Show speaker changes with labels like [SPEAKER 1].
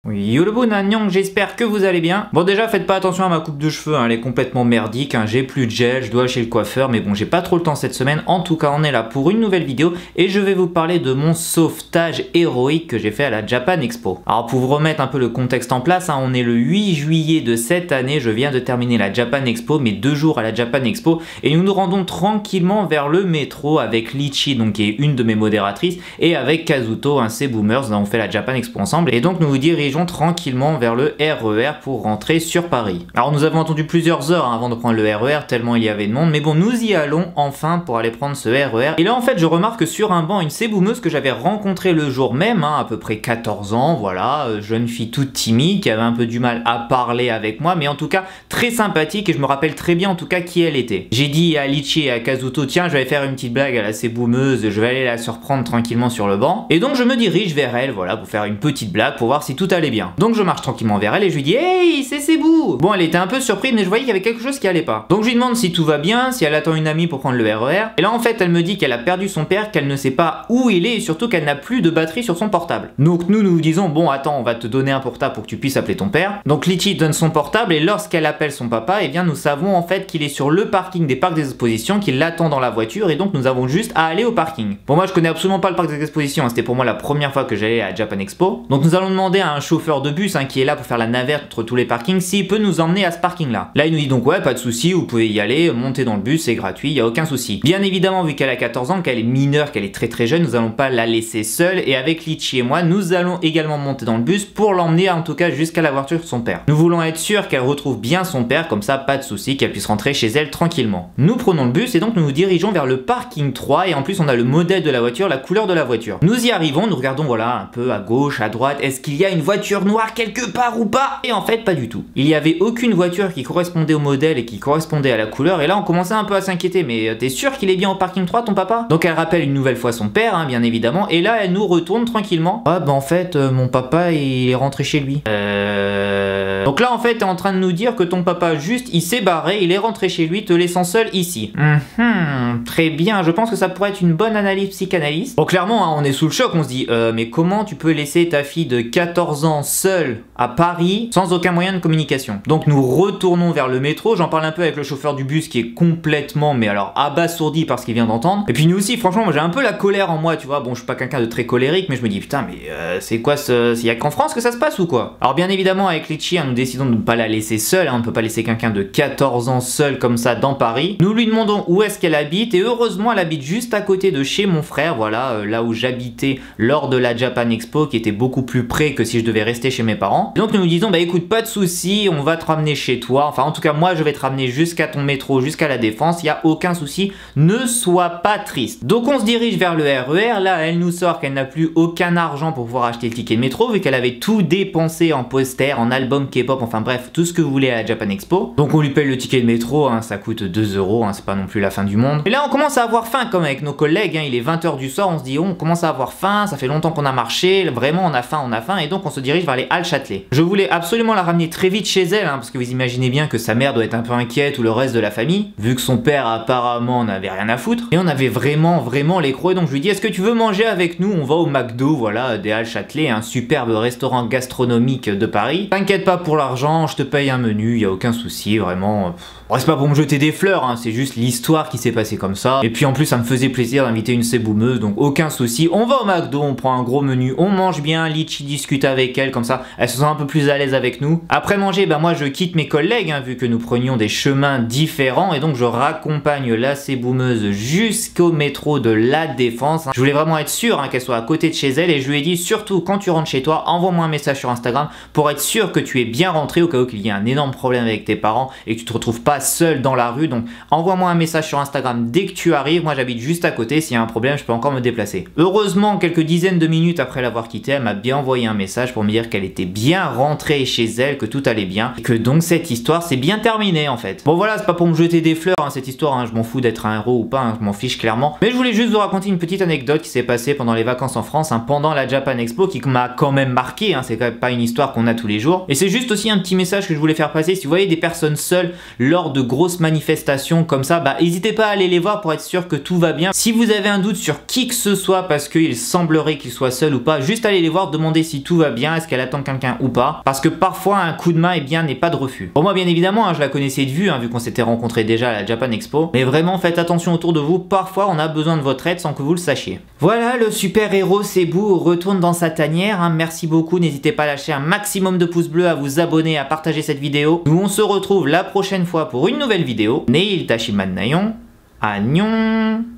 [SPEAKER 1] Oui, yo le bon Anyang, j'espère que vous allez bien. Bon déjà faites pas attention à ma coupe de cheveux, hein, elle est complètement merdique, hein, j'ai plus de gel, je dois aller chez le coiffeur, mais bon j'ai pas trop le temps cette semaine. En tout cas on est là pour une nouvelle vidéo et je vais vous parler de mon sauvetage héroïque que j'ai fait à la Japan Expo. Alors pour vous remettre un peu le contexte en place, hein, on est le 8 juillet de cette année, je viens de terminer la Japan Expo, mes 2 jours à la Japan Expo, et nous nous rendons tranquillement vers le métro avec Litchi, donc qui est une de mes modératrices, et avec Kazuto, un C Boomers, on fait la Japan Expo ensemble, et donc nous vous dirigeons tranquillement vers le RER pour rentrer sur Paris. Alors nous avons attendu plusieurs heures avant de prendre le RER tellement il y avait de monde, mais bon nous y allons enfin pour aller prendre ce RER. Et là en fait je remarque que sur un banc une C-boomeuse que j'avais rencontrée le jour même, hein, à peu près 14 ans, voilà, jeune fille toute timide qui avait un peu du mal à parler avec moi, mais en tout cas très sympathique et je me rappelle très bien en tout cas qui elle était. J'ai dit à Litchi et à Kazuto, tiens je vais faire une petite blague à la C-boomeuse, je vais aller la surprendre tranquillement sur le banc, et donc je me dirige vers elle, voilà, pour faire une petite blague pour voir si tout allait bien. Donc je marche tranquillement vers elle et je lui dis hey c'est Sebou. Bon elle était un peu surprise mais je voyais qu'il y avait quelque chose qui allait pas. Donc je lui demande si tout va bien, si elle attend une amie pour prendre le RER. Et là en fait elle me dit qu'elle a perdu son père, qu'elle ne sait pas où il est et surtout qu'elle n'a plus de batterie sur son portable. Donc nous disons bon attends on va te donner un portable pour que tu puisses appeler ton père. Donc Litchi donne son portable et lorsqu'elle appelle son papa, eh bien nous savons en fait qu'il est sur le parking des parcs des expositions, qu'il l'attend dans la voiture et donc nous avons juste à aller au parking. Bon moi je connais absolument pas le parc des expositions, hein, c'était pour moi la première fois que j'allais à la Japan Expo. Donc nous allons demander à un chauffeur de bus, hein, qui est là pour faire la navette entre tous les parkings, s'il peut nous emmener à ce parking là. Là il nous dit donc ouais pas de souci, vous pouvez y aller, monter dans le bus, c'est gratuit, il y a aucun souci. Bien évidemment vu qu'elle a 14 ans, qu'elle est mineure, qu'elle est très jeune, nous allons pas la laisser seule et avec Litchi et moi nous allons également monter dans le bus pour l'emmener en tout cas jusqu'à la voiture de son père. Nous voulons être sûrs qu'elle retrouve bien son père, comme ça pas de souci, qu'elle puisse rentrer chez elle tranquillement. Nous prenons le bus et donc nous nous dirigeons vers le parking 3 et en plus on a le modèle de la voiture, la couleur de la voiture. Nous y arrivons, nous regardons voilà un peu à gauche, à droite, est-ce qu'il y a une voiture noire quelque part ou pas? Et en fait pas du tout. Il n'y avait aucune voiture qui correspondait au modèle et qui correspondait à la couleur et là on commençait un peu à s'inquiéter, mais t'es sûr qu'il est bien au parking 3 ton papa? Donc elle rappelle une nouvelle fois son père, hein, bien évidemment, et là elle nous retourne tranquillement. Ah bah en fait mon papa il est rentré chez lui. Donc là en fait t'es en train de nous dire que ton papa juste il s'est barré, il est rentré chez lui te laissant seul ici. Très bien, je pense que ça pourrait être une bonne analyse psychanalyste. Bon clairement hein, on est sous le choc, on se dit mais comment tu peux laisser ta fille de 14 ans seule à Paris sans aucun moyen de communication? Donc nous retournons vers le métro, j'en parle un peu avec le chauffeur du bus qui est complètement mais alors abasourdi par ce qu'il vient d'entendre. Et puis nous aussi franchement moi j'ai un peu la colère en moi tu vois, bon je suis pas quelqu'un de très colérique mais je me dis putain mais c'est quoi ce... Il y a qu'en France que ça se passe ou quoi? Alors bien évidemment avec Litchi hein, nous décidons de ne pas la laisser seule, hein, on ne peut pas laisser quelqu'un de 14 ans seul comme ça dans Paris. Nous lui demandons où est-ce qu'elle habite et heureusement elle habite juste à côté de chez mon frère, voilà là où j'habitais lors de la Japan Expo qui était beaucoup plus près que si je devais rester chez mes parents. Et donc nous disons bah écoute pas de souci, on va te ramener chez toi, enfin en tout cas moi je vais te ramener jusqu'à ton métro, jusqu'à la Défense, il y a aucun souci, ne sois pas triste. Donc on se dirige vers le RER, là elle nous sort qu'elle n'a plus aucun argent pour pouvoir acheter le ticket de métro vu qu'elle avait tout dépensé en posters, en albums K-pop, enfin bref tout ce que vous voulez à la Japan Expo. Donc on lui paye le ticket de métro, hein, ça coûte 2 €, hein, c'est pas non plus la fin du monde. Et là on commence à avoir faim comme avec nos collègues, hein, il est 20 h du soir, on se dit oh, on commence à avoir faim, ça fait longtemps qu'on a marché, vraiment on a faim et donc on se dirige vers les Halles Châtelet. Je voulais absolument la ramener très vite chez elle, hein, parce que vous imaginez bien que sa mère doit être un peu inquiète ou le reste de la famille, vu que son père apparemment n'avait rien à foutre. Et on avait vraiment les crocs, donc je lui dis est-ce que tu veux manger avec nous? On va au McDo, voilà, des Halles Châtelet, un superbe restaurant gastronomique de Paris. T'inquiète pas pour l'argent, je te paye un menu, y a aucun souci, vraiment. Bon, c'est pas pour me jeter des fleurs, hein, c'est juste l'histoire qui s'est passée comme ça. Et puis en plus ça me faisait plaisir d'inviter une C-boomeuse, donc aucun souci. On va au McDo, on prend un gros menu, on mange bien, Litchi discute avec elle, comme ça elle se sent un peu plus à l'aise avec nous. Après manger, bah moi je quitte mes collègues, hein, vu que nous prenions des chemins différents, et donc je raccompagne la C-boomeuse jusqu'au métro de la Défense. Je voulais vraiment être sûr hein, qu'elle soit à côté de chez elle, et je lui ai dit surtout quand tu rentres chez toi, envoie-moi un message sur Instagram pour être sûr que tu es bien rentré au cas où qu'il y ait un énorme problème avec tes parents et que tu te retrouves pas seul dans la rue. Donc envoie-moi un message sur Instagram dès que tu arrives, moi j'habite juste à côté, s'il y a un problème je peux encore me déplacer. Heureusement quelques dizaines de minutes après l'avoir quittée, elle m'a bien envoyé un message pour me dire qu'elle était bien rentrée chez elle, que tout allait bien et que donc cette histoire s'est bien terminée en fait. Bon voilà, c'est pas pour me jeter des fleurs hein, cette histoire, hein, je m'en fous d'être un héros ou pas, hein, je m'en fiche clairement, mais je voulais juste vous raconter une petite anecdote qui s'est passée pendant les vacances en France, hein, pendant la Japan Expo, qui m'a quand même marqué, hein, c'est quand même pas une histoire qu'on a tous les jours, et c'est juste juste aussi un petit message que je voulais faire passer, si vous voyez des personnes seules lors de grosses manifestations comme ça, bah n'hésitez pas à aller les voir pour être sûr que tout va bien. Si vous avez un doute sur qui que ce soit parce qu'il semblerait qu'il soit seul ou pas, juste allez les voir, demandez si tout va bien, est-ce qu'elle attend quelqu'un ou pas, parce que parfois un coup de main n'est pas de refus. Pour moi bien évidemment, je la connaissais de vue, vu qu'on s'était rencontrés déjà à la Japan Expo, mais vraiment faites attention autour de vous, parfois on a besoin de votre aide sans que vous le sachiez. Voilà, le super héros Cebu retourne dans sa tanière, merci beaucoup, n'hésitez pas à lâcher un maximum de pouces bleus, à vous abonner, à partager cette vidéo. Nous on se retrouve la prochaine fois pour une nouvelle vidéo. Neil Tashiman Nayon, Agnon.